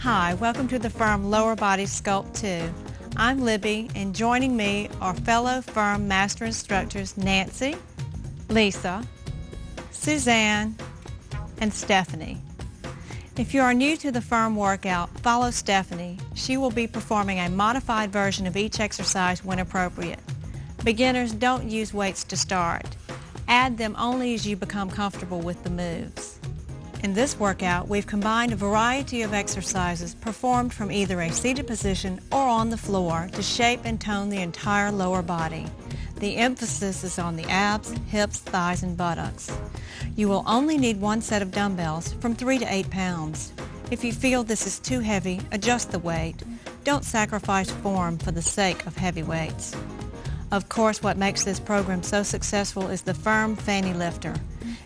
Hi, welcome to the Firm Lower Body Sculpt 2. I'm Libby, and joining me are fellow Firm Master Instructors Nancy, Lisa, Suzanne, and Stephanie. If you are new to the Firm workout, follow Stephanie. She will be performing a modified version of each exercise when appropriate. Beginners don't use weights to start. Add them only as you become comfortable with the moves. In this workout, we've combined a variety of exercises performed from either a seated position or on the floor to shape and tone the entire lower body. The emphasis is on the abs, hips, thighs, and buttocks. You will only need one set of dumbbells from 3 to 8 pounds. If you feel this is too heavy, adjust the weight. Don't sacrifice form for the sake of heavy weights. Of course, what makes this program so successful is the Firm Fanny Lifter.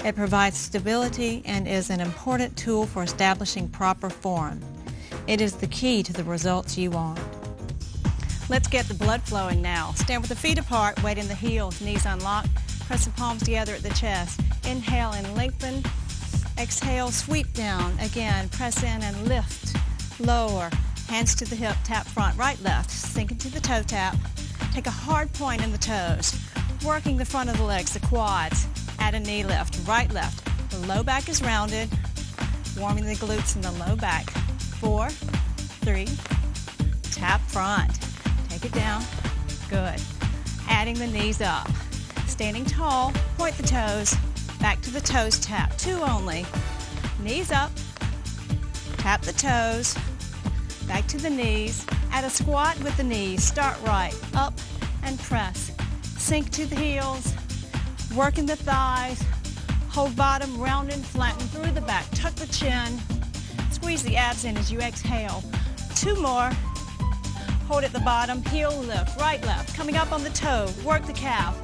It provides stability and is an important tool for establishing proper form. It is the key to the results you want. Let's get the blood flowing now. Stand with the feet apart, weight in the heels, knees unlocked. Press the palms together at the chest. Inhale and lengthen. Exhale, sweep down. Again, press in and lift. Lower. Hands to the hip, tap front, right, left. Sink into the toe tap. Take a hard point in the toes. Working the front of the legs, the quads. Add a knee lift, right, left. The low back is rounded. Warming the glutes in the low back. 4, 3, tap front. Take it down. Good. Adding the knees up. Standing tall, point the toes. Back to the toes, tap. 2 only. Knees up. Tap the toes. Back to the knees. Add a squat with the knees. Start right. Up and press. Sink to the heels. Working the thighs. Hold bottom, round and flatten through the back. Tuck the chin. Squeeze the abs in as you exhale. 2 more. Hold at the bottom, heel lift, right, left. Coming up on the toe, work the calf.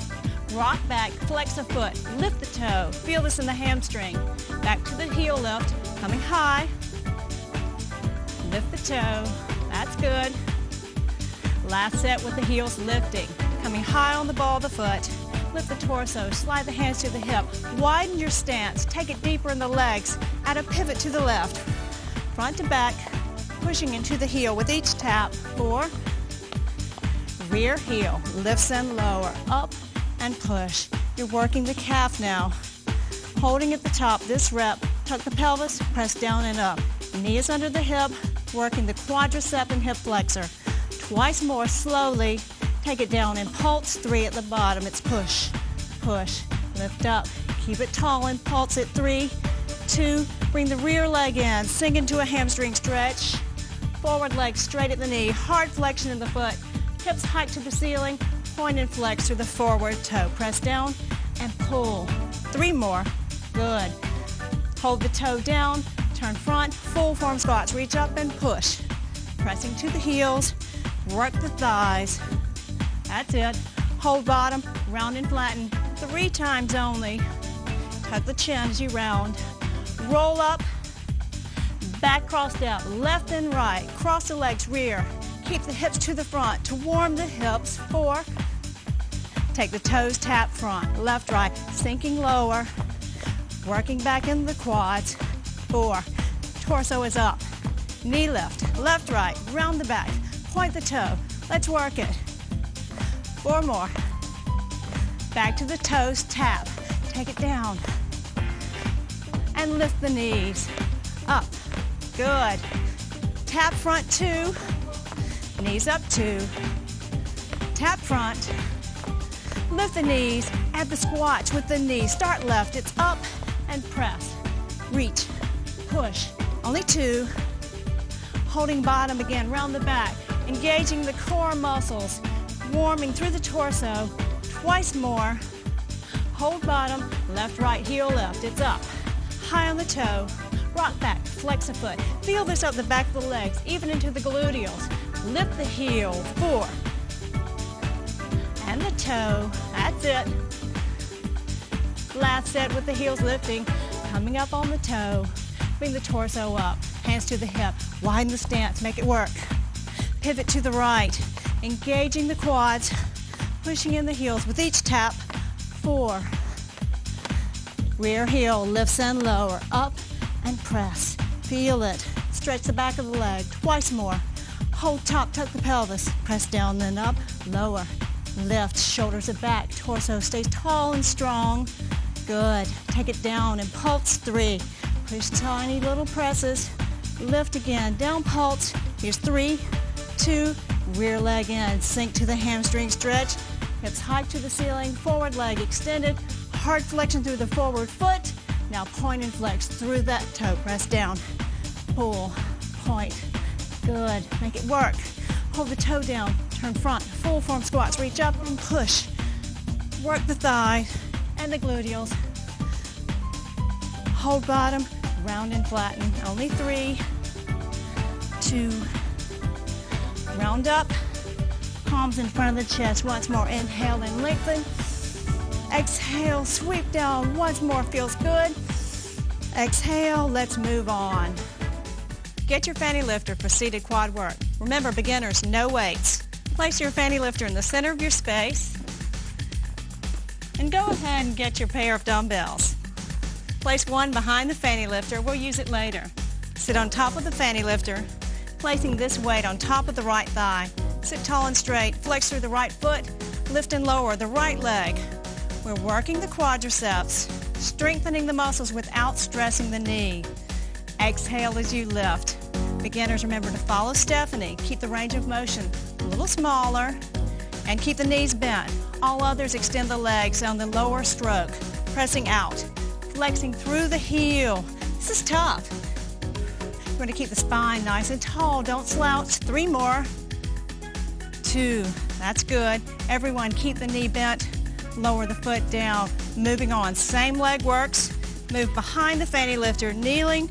Rock back, flex a foot, lift the toe. Feel this in the hamstring. Back to the heel lift, coming high. Lift the toe, that's good. Last set with the heels lifting. Coming high on the ball of the foot. Lift the torso, slide the hands to the hip. Widen your stance, take it deeper in the legs. Add a pivot to the left. Front to back, pushing into the heel with each tap. 4, rear heel, lifts and lower, up and push. You're working the calf now. Holding at the top, this rep, tuck the pelvis, press down and up. Knee is under the hip, working the quadricep and hip flexor. Twice more slowly. Take it down and pulse. 3 at the bottom. It's push, push, lift up. Keep it tall and pulse at 3, 2. Bring the rear leg in. Sink into a hamstring stretch. Forward leg straight at the knee. Hard flexion in the foot. Hips hike to the ceiling. Point and flex through the forward toe. Press down and pull. 3 more. Good. Hold the toe down. Turn front. Full form squats. Reach up and push. Pressing to the heels. Work the thighs. That's it. Hold bottom, round and flatten. 3 times only. Tuck the chin as you round. Roll up, back cross step, left and right. Cross the legs, rear. Keep the hips to the front to warm the hips. 4. Take the toes, tap front, left, right, sinking lower. Working back into the quads. 4. Torso is up. Knee lift, left, right, round the back. Point the toe. Let's work it. 4 more. Back to the toes, tap. Take it down. And lift the knees. Up. Good. Tap front 2. Knees up 2. Tap front. Lift the knees. Add the squats with the knees. Start left. It's up and press. Reach. Push. Only 2. Holding bottom again, round the back. Engaging the core muscles. Warming through the torso. Twice more. Hold bottom, left, right, heel lift. It's up. High on the toe. Rock back, flex a foot. Feel this up the back of the legs, even into the gluteals. Lift the heel. 4. And the toe. That's it. Last set with the heels lifting. Coming up on the toe. Bring the torso up. Hands to the hip. Widen the stance. Make it work. Pivot to the right. Engaging the quads, pushing in the heels with each tap. 4. Rear heel lifts and lower, up and press. Feel it. Stretch the back of the leg, twice more. Hold top, tuck the pelvis. Press down, then up, lower. Lift, shoulders are back, torso stays tall and strong. Good. Take it down and pulse 3. Push tiny little presses. Lift again, down pulse. Here's 3, 2, rear leg in. Sink to the hamstring stretch. Hips hike to the ceiling, forward leg extended. Hard flexion through the forward foot. Now point and flex through that toe. Press down. Pull, point. Good. Make it work. Hold the toe down. Turn front. Full form squats. Reach up and push. Work the thigh and the gluteals. Hold bottom. Round and flatten. Only 3, 2. Round up. Palms in front of the chest. Once more. Inhale and lengthen. Exhale. Sweep down. Once more. Feels good. Exhale. Let's move on. Get your fanny lifter for seated quad work. Remember, beginners, no weights. Place your fanny lifter in the center of your space. And go ahead and get your pair of dumbbells. Place one behind the fanny lifter. We'll use it later. Sit on top of the fanny lifter, placing this weight on top of the right thigh. Sit tall and straight. Flex through the right foot. Lift and lower the right leg. We're working the quadriceps, strengthening the muscles without stressing the knee. Exhale as you lift. Beginners, remember to follow Stephanie. Keep the range of motion a little smaller and keep the knees bent. All others extend the legs on the lower stroke, pressing out, flexing through the heel. This is tough. We're going to keep the spine nice and tall. Don't slouch. 3 more. 2. That's good. Everyone keep the knee bent. Lower the foot down. Moving on. Same leg works. Move behind the fanny lifter, kneeling.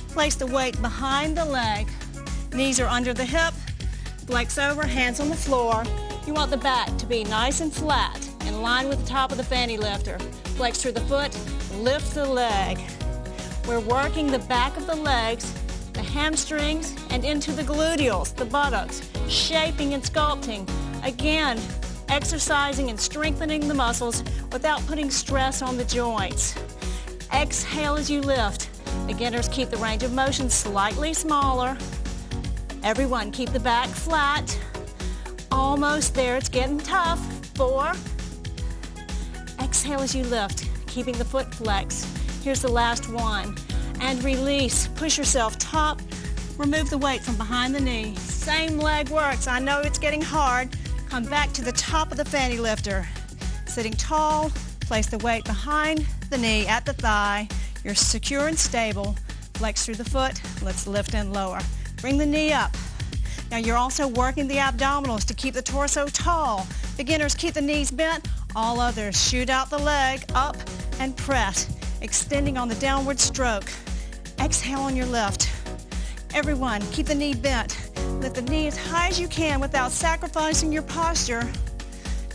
Place the weight behind the leg. Knees are under the hip. Flex over, hands on the floor. You want the back to be nice and flat, in line with the top of the fanny lifter. Flex through the foot, lift the leg. We're working the back of the legs, the hamstrings, and into the gluteals, the buttocks, shaping and sculpting. Again, exercising and strengthening the muscles without putting stress on the joints. Exhale as you lift. Beginners keep the range of motion slightly smaller. Everyone keep the back flat. Almost there, it's getting tough. 4. Exhale as you lift, keeping the foot flexed. Here's the last one. And release, push yourself top. Remove the weight from behind the knee. Same leg works. I know it's getting hard. Come back to the top of the fanny lifter. Sitting tall, place the weight behind the knee at the thigh. You're secure and stable. Flex through the foot. Let's lift and lower. Bring the knee up. Now you're also working the abdominals to keep the torso tall. Beginners keep the knees bent. All others shoot out the leg, up and press, extending on the downward stroke. Exhale on your lift. Everyone, keep the knee bent. Lift the knee as high as you can without sacrificing your posture.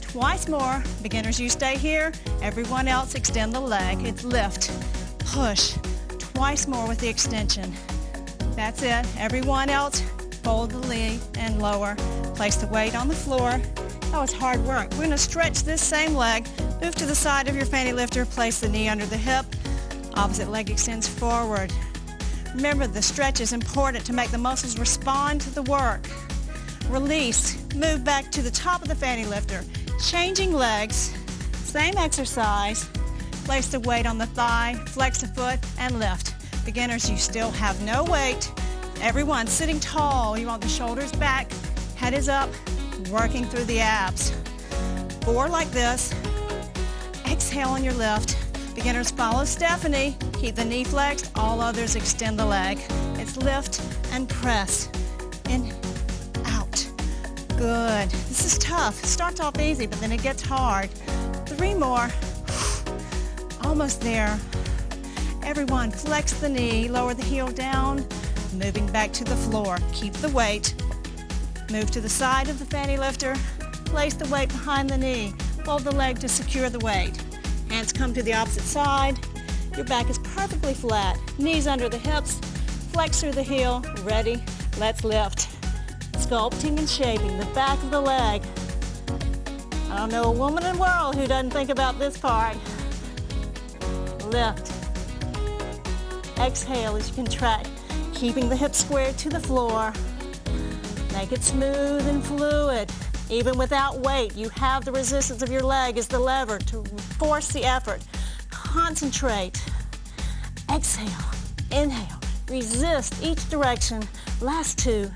Twice more. Beginners, you stay here. Everyone else, extend the leg. It's lift. Push. Twice more with the extension. That's it. Everyone else, fold the knee and lower. Place the weight on the floor. That was hard work. We're going to stretch this same leg. Move to the side of your fanny lifter. Place the knee under the hip. Opposite leg extends forward. Remember, the stretch is important to make the muscles respond to the work. Release. Move back to the top of the fanny lifter. Changing legs. Same exercise. Place the weight on the thigh, flex the foot, and lift. Beginners, you still have no weight. Everyone sitting tall. You want the shoulders back, head is up, working through the abs. 4 like this. Exhale on your lift. Beginners, follow Stephanie. Keep the knee flexed. All others extend the leg. It's lift and press. In, out. Good. This is tough. It starts off easy, but then it gets hard. 3 more. Almost there. Everyone, flex the knee, lower the heel down, moving back to the floor. Keep the weight. Move to the side of the fanny lifter. Place the weight behind the knee. Fold the leg to secure the weight. Hands come to the opposite side. Your back is perfectly flat. Knees under the hips. Flex through the heel. Ready? Let's lift. Sculpting and shaping the back of the leg. I don't know a woman in the world who doesn't think about this part. Lift. Exhale as you contract. Keeping the hips squared to the floor. Make it smooth and fluid. Even without weight, you have the resistance of your leg as the lever to force the effort. Concentrate. Exhale, inhale, resist each direction. Last two.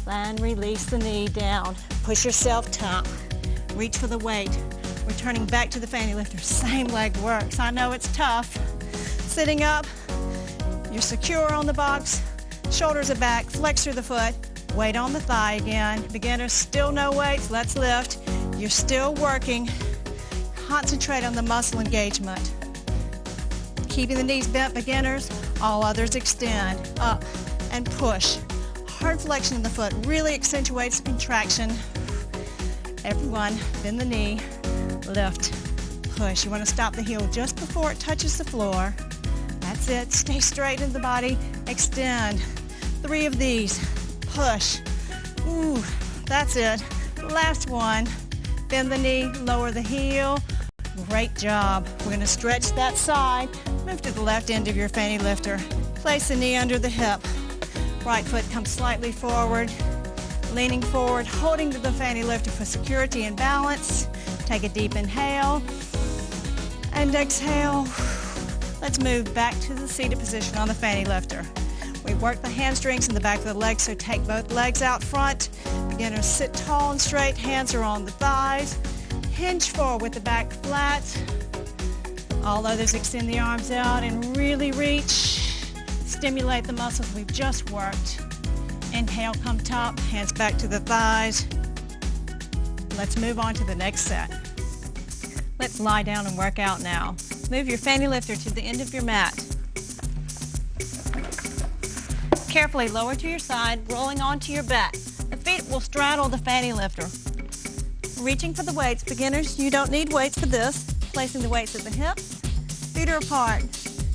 And release the knee down. Push yourself top. Reach for the weight. Returning back to the fanny lifter. Same leg works. I know it's tough. Sitting up, you're secure on the box. Shoulders are back, flex through the foot. Weight on the thigh again. Beginners, still no weights. Let's lift. You're still working. Concentrate on the muscle engagement. Keeping the knees bent, beginners. All others extend. Up and push. Hard flexion in the foot really accentuates contraction. Everyone, bend the knee. Lift. Push. You want to stop the heel just before it touches the floor. That's it. Stay straight in the body. Extend. 3 of these. Push. Ooh, that's it. Last one. Bend the knee, lower the heel. Great job. We're going to stretch that side. Move to the left end of your fanny lifter. Place the knee under the hip. Right foot comes slightly forward. Leaning forward, holding to the fanny lifter for security and balance. Take a deep inhale. And exhale. Let's move back to the seated position on the fanny lifter. We work the hamstrings in the back of the legs, so take both legs out front. Beginners, sit tall and straight, hands are on the thighs. Hinge forward with the back flat. All others, extend the arms out and really reach. Stimulate the muscles we've just worked. Inhale, come top, hands back to the thighs. Let's move on to the next set. Let's lie down and work out now. Move your fanny lifter to the end of your mat. Carefully lower to your side, rolling onto your back. The feet will straddle the fanny lifter. Reaching for the weights. Beginners, you don't need weights for this. Placing the weights at the hips. Feet are apart.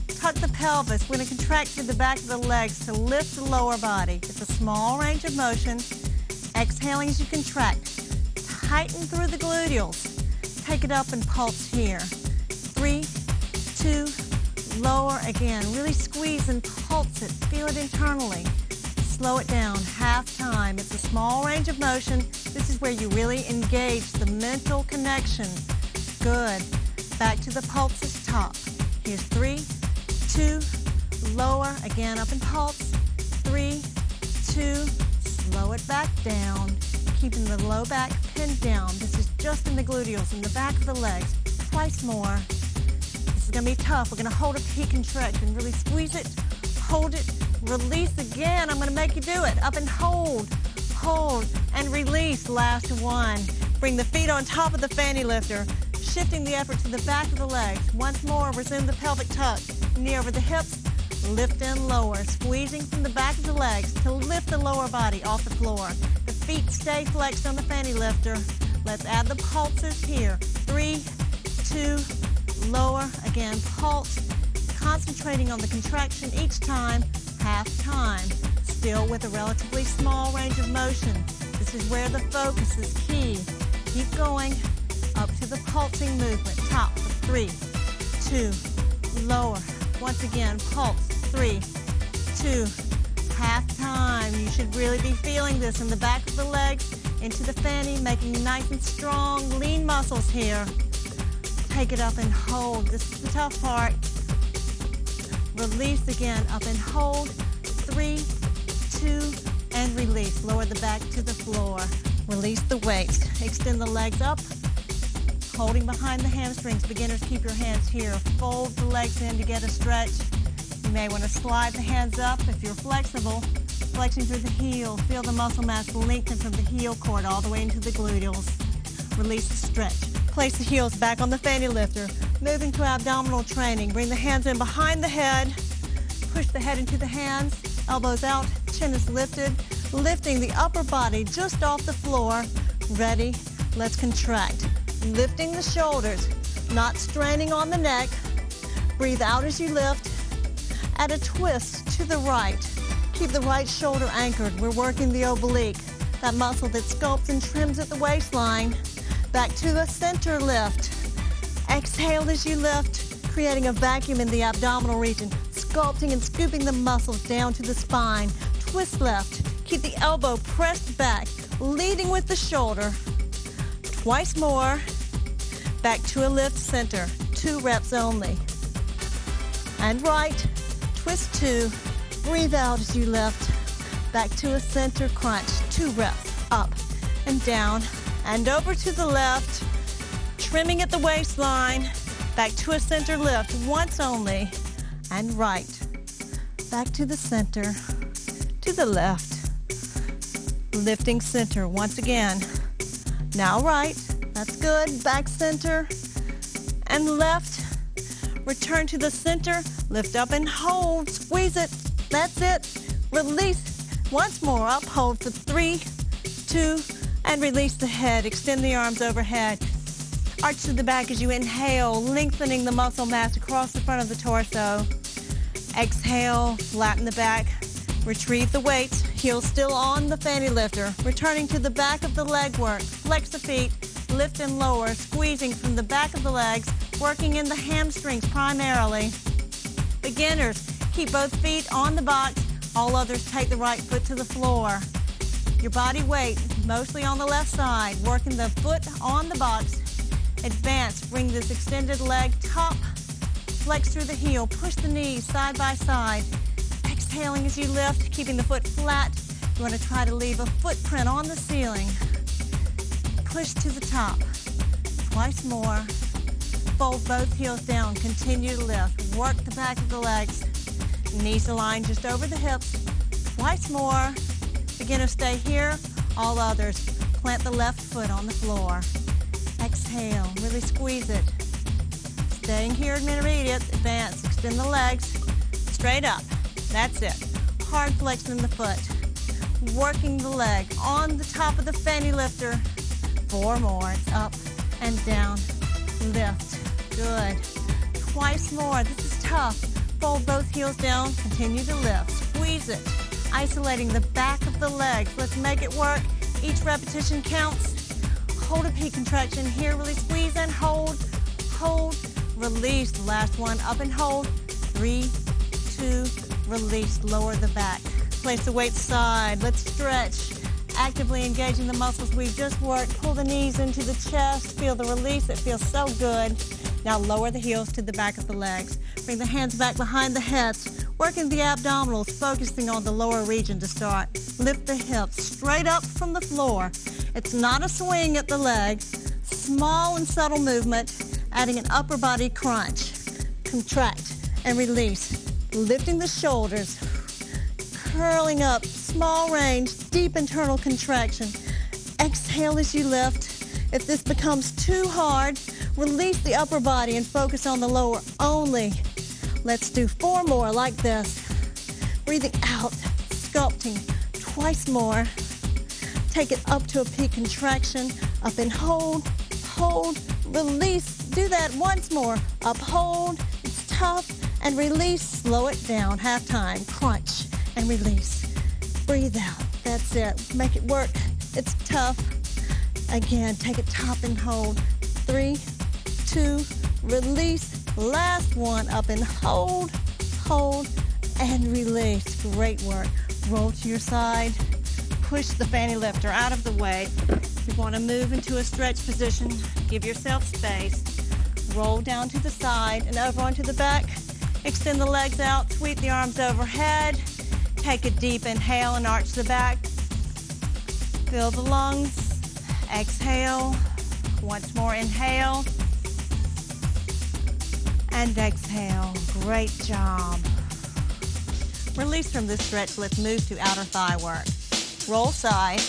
Tuck the pelvis. We're going to contract through the back of the legs to lift the lower body. It's a small range of motion. Exhaling as you contract. Tighten through the gluteals. Take it up and pulse here. 3, 2, lower again. Really squeeze and pulse it. Feel it internally. Slow it down. Half time. It's a small range of motion. This is where you really engage the mental connection. Good. Back to the pulses top. Here's 3, 2, lower. Again, up and pulse. 3, 2, slow it back down. Keeping the low back pinned down. This is just in the gluteals, in the back of the legs. Twice more. This is going to be tough. We're going to hold a peak contraction. Really squeeze it, hold it, release again. I'm going to make you do it. Up and hold, hold, and release. Last one. Bring the feet on top of the fanny lifter, shifting the effort to the back of the legs. Once more, resume the pelvic tuck. Knee over the hips, lift and lower. Squeezing from the back of the legs to lift the lower body off the floor. The feet stay flexed on the fanny lifter. Let's add the pulses here. 3, 2, lower. Again, pulse. Concentrating on the contraction each time, half time. Still with a relatively small range of motion. This is where the focus is key. Keep going up to the pulsing movement. Top, 3, 2, lower. Once again, pulse. 3, 2, half time. You should really be feeling this in the back of the legs, into the fanny, making nice and strong, lean muscles here. Take it up and hold. This is the tough part. Release again, up and hold. 3, 2, and release. Lower the back to the floor. Release the weights. Extend the legs up, holding behind the hamstrings. Beginners, keep your hands here. Fold the legs in to get a stretch. You may want to slide the hands up if you're flexible. Flexing through the heel. Feel the muscle mass lengthen from the heel cord all the way into the gluteals. Release the stretch. Place the heels back on the fanny lifter. Moving to abdominal training. Bring the hands in behind the head. Push the head into the hands. Elbows out. Chin is lifted. Lifting the upper body just off the floor. Ready? Let's contract. Lifting the shoulders. Not straining on the neck. Breathe out as you lift. Add a twist to the right. Keep the right shoulder anchored. We're working the oblique. That muscle that sculpts and trims at the waistline. Back to the center lift. Exhale as you lift, creating a vacuum in the abdominal region. sculpting and scooping the muscles down to the spine. Twist left. Keep the elbow pressed back, leading with the shoulder. Twice more. Back to a lift center. 2 reps only. And right. Twist 2. Breathe out as you lift. Back to a center crunch. 2 reps. Up and down. And over to the left. Trimming at the waistline. Back to a center lift. Once only. And right. Back to the center. To the left. Lifting center once again. Now right. That's good. Back center. And left. Return to the center. Lift up and hold. Squeeze it. That's it. Release. Once more. Up. Hold for 3, 2, and release the head. Extend the arms overhead. Arch to the back as you inhale, lengthening the muscle mass across the front of the torso. Exhale, flatten the back. Retrieve the weights. Heels still on the fanny lifter. Returning to the back of the leg work. Flex the feet. Lift and lower, squeezing from the back of the legs, working in the hamstrings primarily. Beginners, keep both feet on the box. All others take the right foot to the floor. Your body weight mostly on the left side, working the foot on the box. Advance, bring this extended leg top, flex through the heel, push the knees side by side. Exhaling as you lift, keeping the foot flat. You want to try to leave a footprint on the ceiling. Push to the top. Twice more. Fold both heels down. Continue to lift. Work the back of the legs. Knees aligned just over the hips. Twice more. Beginner, stay here. All others, plant the left foot on the floor. Exhale. Really squeeze it. Staying here, intermediate. Advance. Extend the legs. Straight up. That's it. Hard flexing the foot. Working the leg on the top of the fanny lifter. 4 more. It's up and down. Lift. Good. Twice more. This is tough. Fold both heels down. Continue to lift. Squeeze it. Isolating the back of the legs. Let's make it work. Each repetition counts. Hold a peak contraction here. Really squeeze and hold. Hold. Release. The last one. Up and hold. 3, 2, release. Lower the back. Place the weight side. Let's stretch. Actively engaging the muscles we've just worked. Pull the knees into the chest. Feel the release. It feels so good. Now lower the heels to the back of the legs. Bring the hands back behind the hips. Working the abdominals, focusing on the lower region to start. Lift the hips straight up from the floor. It's not a swing at the leg. Small and subtle movement, adding an upper body crunch. Contract and release. Lifting the shoulders. Curling up, small range, deep internal contraction. Exhale as you lift. If this becomes too hard, release the upper body and focus on the lower only. Let's do 4 more like this. Breathing out, sculpting. Twice more. Take it up to a peak contraction. Up and hold, hold, release. Do that once more. Up, hold. It's tough. And release. Slow it down. Half time. Crunch. And release. Breathe out. That's it. Make it work. It's tough. Again, take it top and hold. 3, 2, release. Last one. Up and hold, hold, and release. Great work. Roll to your side. Push the fanny lifter out of the way. You want to move into a stretch position. Give yourself space. Roll down to the side and over onto the back. Extend the legs out. Sweep the arms overhead. Take a deep inhale and arch the back. Fill the lungs. Exhale. Once more, inhale. And exhale. Great job. Release from this stretch. Let's move to outer thigh work. Roll side.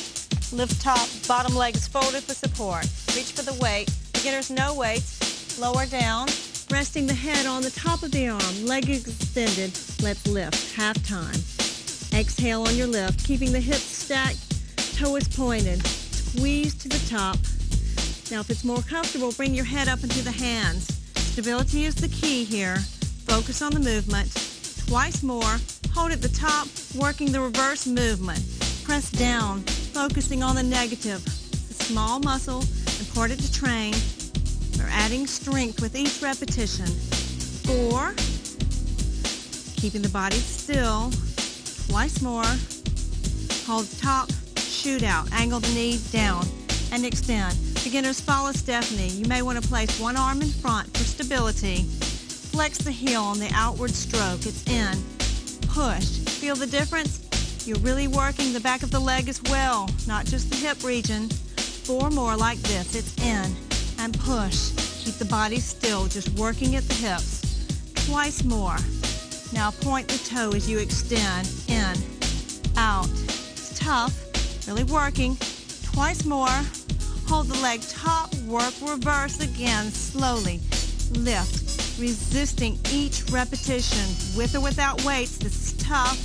Lift top. Bottom leg is folded for support. Reach for the weight. Beginners, no weights. Lower down. Resting the head on the top of the arm. Leg extended. Let's lift. Half time. Exhale on your lift, keeping the hips stacked, toe is pointed. Squeeze to the top. Now if it's more comfortable, bring your head up into the hands. Stability is the key here. Focus on the movement. Twice more. Hold at the top, working the reverse movement. Press down, focusing on the negative. The small muscle, important to train. We're adding strength with each repetition. 4. keeping the body still. Twice more. Hold top, shoot out. Angle the knee down and extend. Beginners, follow Stephanie. You may want to place one arm in front for stability. Flex the heel on the outward stroke. It's in. Push. Feel the difference? You're really working the back of the leg as well, not just the hip region. 4 more like this. It's in and push. Keep the body still, just working at the hips. Twice more. Now point the toe as you extend. In, out. It's tough. Really working. Twice more. Hold the leg top. Work reverse again. Slowly. Lift. Resisting each repetition. With or without weights. This is tough.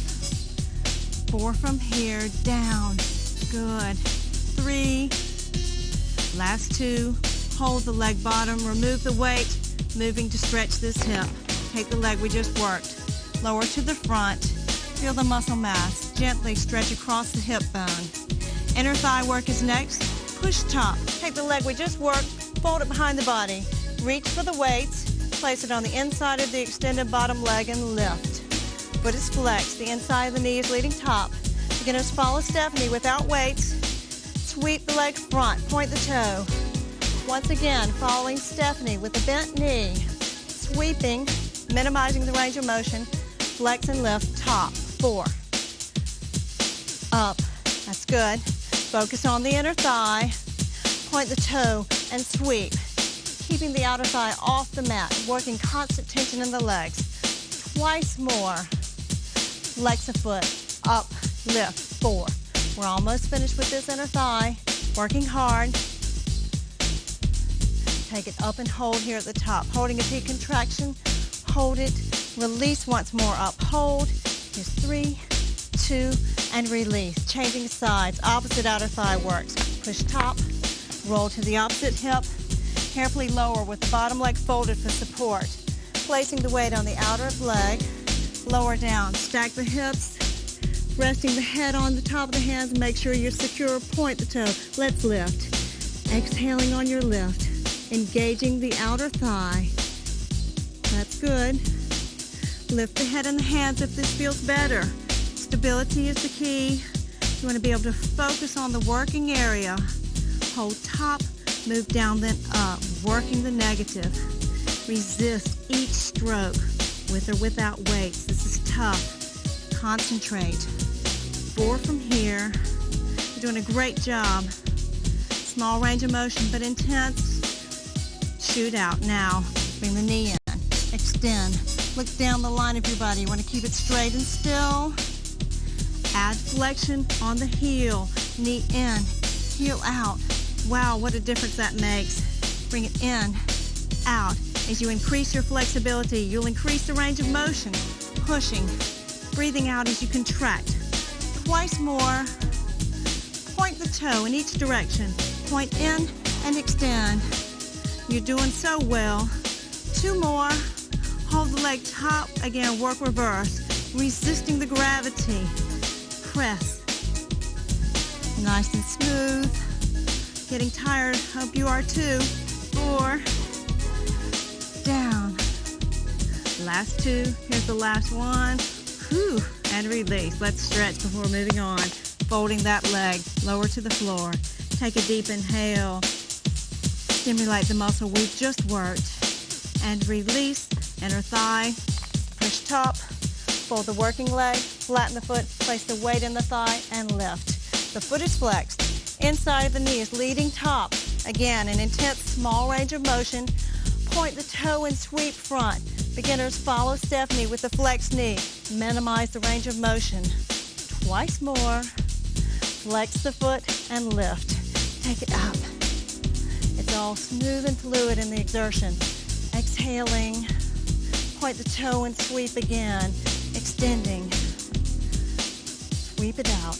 4 from here. Down. Good. 3. Last 2. Hold the leg bottom. Remove the weight. Moving to stretch this hip. Take the leg we just worked. Lower to the front. Feel the muscle mass. Gently stretch across the hip bone. Inner thigh work is next. Push top. Take the leg we just worked. Fold it behind the body. Reach for the weights. Place it on the inside of the extended bottom leg and lift. Foot is flexed. The inside of the knee is leading top. Beginners, follow Stephanie without weights. Sweep the leg front. Point the toe. Once again, following Stephanie with a bent knee. Sweeping, minimizing the range of motion. Flex and lift, top. 4. Up. That's good. Focus on the inner thigh. Point the toe and sweep. Keeping the outer thigh off the mat. Working constant tension in the legs. Twice more. Flex a foot. Up. Lift. 4. We're almost finished with this inner thigh. Working hard. Take it up and hold here at the top. Holding a deep contraction. Hold it. Release once more. Up. Hold. Here's 3, 2, and release. Changing sides. Opposite outer thigh works. Push top. Roll to the opposite hip. Carefully lower with the bottom leg folded for support. Placing the weight on the outer leg. Lower down. Stack the hips. Resting the head on the top of the hands. Make sure you're secure. Point the toe. Let's lift. Exhaling on your lift. Engaging the outer thigh. That's good. Lift the head and the hands if this feels better. Stability is the key. You want to be able to focus on the working area. Hold top, move down, then up. Working the negative. Resist each stroke with or without weights. This is tough. Concentrate. 4 from here. You're doing a great job. Small range of motion, but intense. Shoot out now. Bring the knee in. Extend. Look down the line of your body. You want to keep it straight and still. Add flexion on the heel. Knee in. Heel out. Wow, what a difference that makes. Bring it in. Out. As you increase your flexibility, you'll increase the range of motion. Pushing. Breathing out as you contract. Twice more. Point the toe in each direction. Point in and extend. You're doing so well. 2 more. Hold the leg top. Again, work reverse. Resisting the gravity. Press. Nice and smooth. Getting tired. Hope you are too. 4. Down. Last 2. Here's the last one. Whew. And release. Let's stretch before moving on. Folding that leg. Lower to the floor. Take a deep inhale. Stimulate the muscle we've just worked. And release. Inner thigh. Push top. Fold the working leg. Flatten the foot. Place the weight in the thigh and lift. The foot is flexed. Inside of the knee is leading top. Again, an intense small range of motion. Point the toe and sweep front. Beginners, follow Stephanie with the flexed knee. Minimize the range of motion. Twice more. Flex the foot and lift. Take it up. It's all smooth and fluid in the exertion. Exhaling. Point the toe and sweep again. Extending. Sweep it out.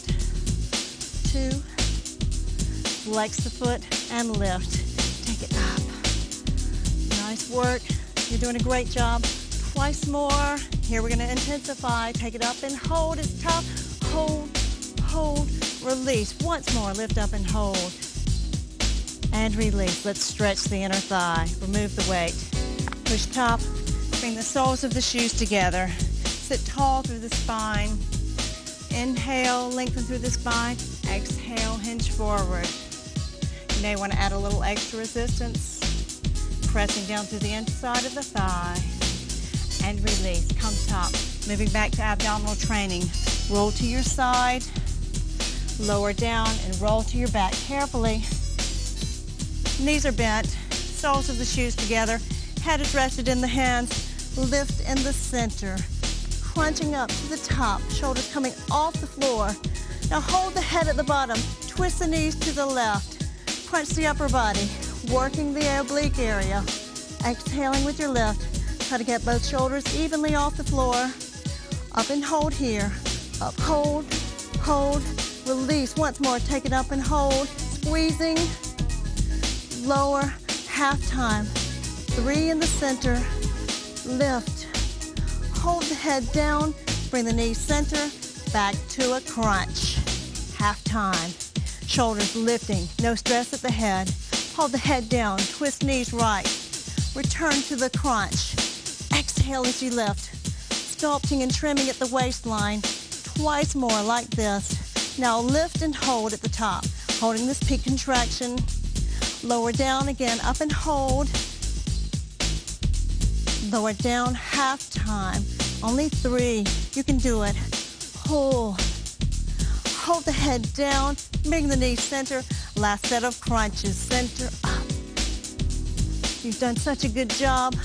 2. Flex the foot and lift. Take it up. Nice work. You're doing a great job. Twice more. Here we're going to intensify. Take it up and hold. It's tough. Hold, hold, release. Once more. Lift up and hold. And release. Let's stretch the inner thigh. Remove the weight. Push top. Bring the soles of the shoes together. Sit tall through the spine. Inhale, lengthen through the spine. Exhale, hinge forward. You may want to add a little extra resistance. Pressing down through the inside of the thigh. And release. Come top. Moving back to abdominal training. Roll to your side. Lower down and roll to your back carefully. Knees are bent. Soles of the shoes together. Head is rested in the hands. Lift in the center. Crunching up to the top. Shoulders coming off the floor. Now hold the head at the bottom. Twist the knees to the left. Crunch the upper body. Working the oblique area. Exhaling with your lift. Try to get both shoulders evenly off the floor. Up and hold here. Up, hold, hold, release. Once more, take it up and hold. Squeezing. Lower, half time. 3 in the center. Lift. Hold the head down. Bring the knees center. Back to a crunch. Half time. Shoulders lifting. No stress at the head. Hold the head down. Twist knees right. Return to the crunch. Exhale as you lift. Sculpting and trimming at the waistline. Twice more like this. Now lift and hold at the top. Holding this peak contraction. Lower down again. Up and hold. Lower down, half time. Only 3. You can do it. Hold. Hold the head down. Bring the knees center. Last set of crunches. Center up. You've done such a good job.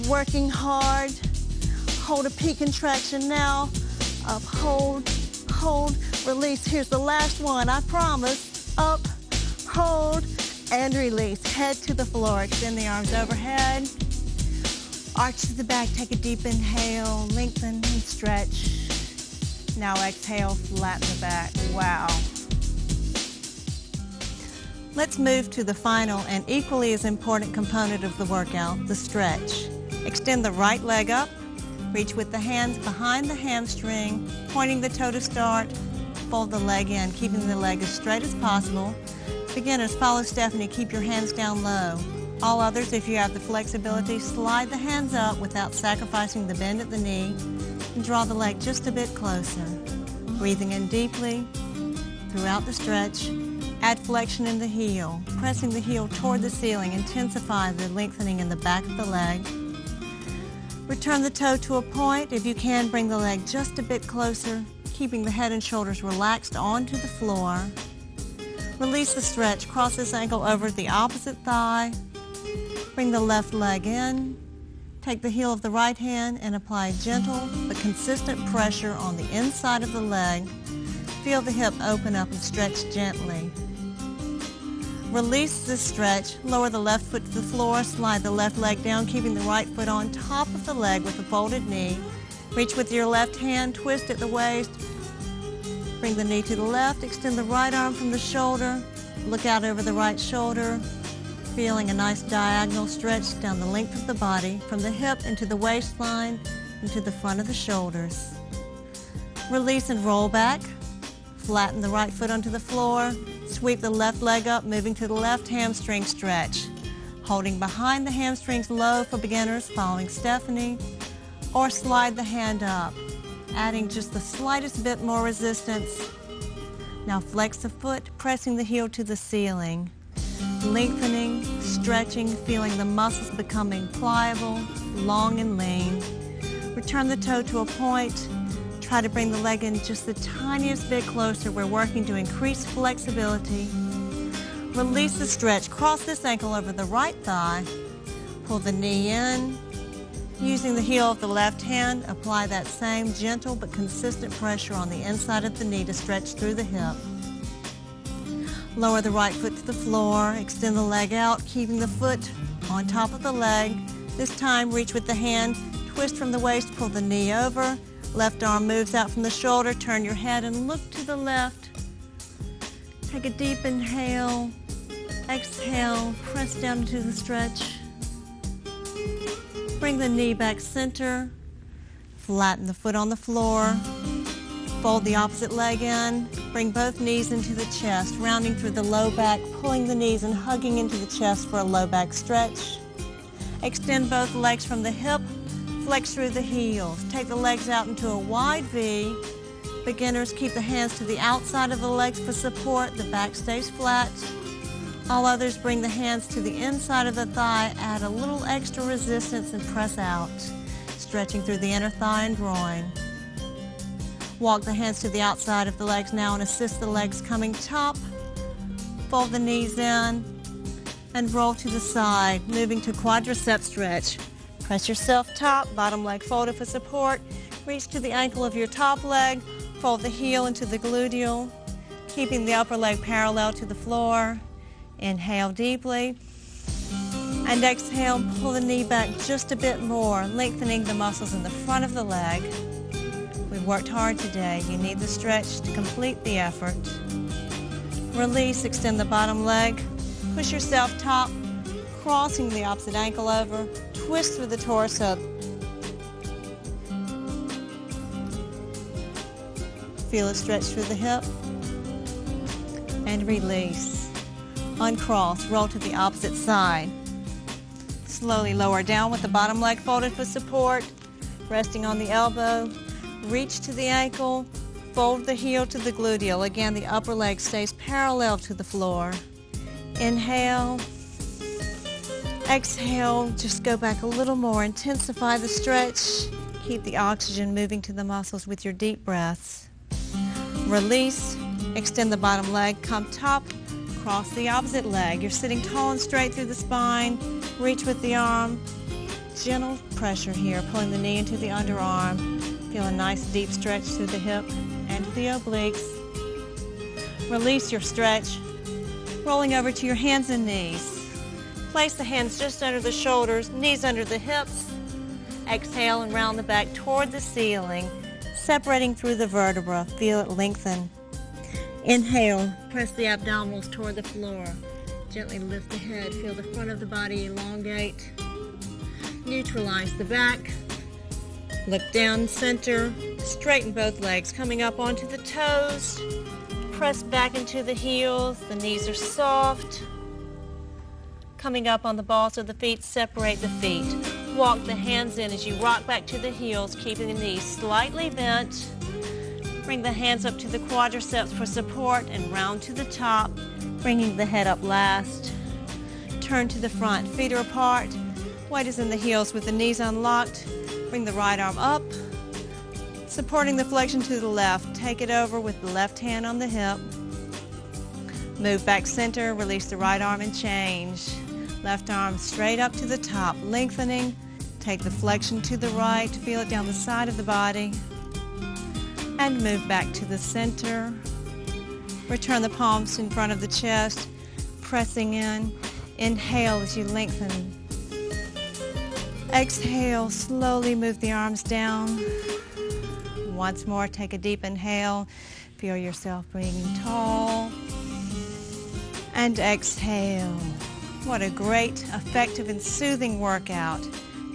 Working hard. Hold a peak contraction now. Up, hold, hold, release. Here's the last one, I promise. Up, hold, and release. Head to the floor. Extend the arms overhead. Arch to the back. Take a deep inhale. Lengthen and stretch. Now exhale, flatten the back. Wow. Let's move to the final and equally as important component of the workout, the stretch. Extend the right leg up. Reach with the hands behind the hamstring, pointing the toe to start. Fold the leg in, keeping the leg as straight as possible. Beginners, follow Stephanie. Keep your hands down low. All others, if you have the flexibility, slide the hands up without sacrificing the bend at the knee and draw the leg just a bit closer. Breathing in deeply throughout the stretch. Add flexion in the heel, pressing the heel toward the ceiling. Intensify the lengthening in the back of the leg. Return the toe to a point. If you can, bring the leg just a bit closer, keeping the head and shoulders relaxed onto the floor. Release the stretch. Cross this ankle over the opposite thigh. Bring the left leg in. Take the heel of the right hand and apply gentle but consistent pressure on the inside of the leg. Feel the hip open up and stretch gently. Release this stretch. Lower the left foot to the floor. Slide the left leg down, keeping the right foot on top of the leg with a folded knee. Reach with your left hand. Twist at the waist. Bring the knee to the left. Extend the right arm from the shoulder. Look out over the right shoulder. Feeling a nice diagonal stretch down the length of the body, from the hip into the waistline, into the front of the shoulders. Release and roll back. Flatten the right foot onto the floor. Sweep the left leg up, moving to the left hamstring stretch. Holding behind the hamstrings low for beginners, following Stephanie. Or slide the hand up, adding just the slightest bit more resistance. Now flex the foot, pressing the heel to the ceiling. Lengthening, stretching, feeling the muscles becoming pliable, long and lean. Return the toe to a point. Try to bring the leg in just the tiniest bit closer. We're working to increase flexibility. Release the stretch. Cross this ankle over the right thigh. Pull the knee in. Using the heel of the left hand, apply that same gentle but consistent pressure on the inside of the knee to stretch through the hip. Lower the right foot to the floor. Extend the leg out, keeping the foot on top of the leg. This time, reach with the hand. Twist from the waist, pull the knee over. Left arm moves out from the shoulder. Turn your head and look to the left. Take a deep inhale. Exhale. Press down into the stretch. Bring the knee back center. Flatten the foot on the floor. Fold the opposite leg in. Bring both knees into the chest, rounding through the low back, pulling the knees and hugging into the chest for a low back stretch. Extend both legs from the hip. Flex through the heels. Take the legs out into a wide V. Beginners keep the hands to the outside of the legs for support. The back stays flat. All others bring the hands to the inside of the thigh. Add a little extra resistance and press out, stretching through the inner thigh and groin. Walk the hands to the outside of the legs now and assist the legs coming top. Fold the knees in and roll to the side, moving to quadricep stretch. Press yourself top, bottom leg folded for support. Reach to the ankle of your top leg. Fold the heel into the gluteal, keeping the upper leg parallel to the floor. Inhale deeply. And exhale, pull the knee back just a bit more, lengthening the muscles in the front of the leg. We've worked hard today. You need the stretch to complete the effort. Release, extend the bottom leg. Push yourself top, crossing the opposite ankle over. Twist through the torso. Feel a stretch through the hip. And release. Uncross, roll to the opposite side. Slowly lower down with the bottom leg folded for support. Resting on the elbow. Reach to the ankle. Fold the heel to the gluteal. Again, the upper leg stays parallel to the floor. Inhale. Exhale, just go back a little more. Intensify the stretch. Keep the oxygen moving to the muscles with your deep breaths. Release, extend the bottom leg, come top, cross the opposite leg. You're sitting tall and straight through the spine. Reach with the arm. Gentle pressure here, pulling the knee into the underarm. Feel a nice deep stretch through the hip and the obliques. Release your stretch. Rolling over to your hands and knees. Place the hands just under the shoulders, knees under the hips. Exhale and round the back toward the ceiling, separating through the vertebra. Feel it lengthen. Inhale, press the abdominals toward the floor. Gently lift the head, feel the front of the body elongate. Neutralize the back. Look down center, straighten both legs, coming up onto the toes. Press back into the heels, the knees are soft. Coming up on the balls of the feet, separate the feet. Walk the hands in as you rock back to the heels, keeping the knees slightly bent. Bring the hands up to the quadriceps for support and round to the top, bringing the head up last. Turn to the front, feet are apart. Weight is in the heels with the knees unlocked. Bring the right arm up, supporting the flexion to the left. Take it over with the left hand on the hip. Move back center, release the right arm and change. Left arm straight up to the top, lengthening. Take the flexion to the right, feel it down the side of the body. And move back to the center. Return the palms in front of the chest, pressing in. Inhale as you lengthen. Exhale, slowly move the arms down. Once more, take a deep inhale. Feel yourself bringing tall. And exhale. What a great, effective, and soothing workout.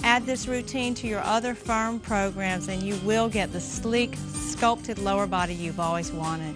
Add this routine to your other firm programs and you will get the sleek, sculpted lower body you've always wanted.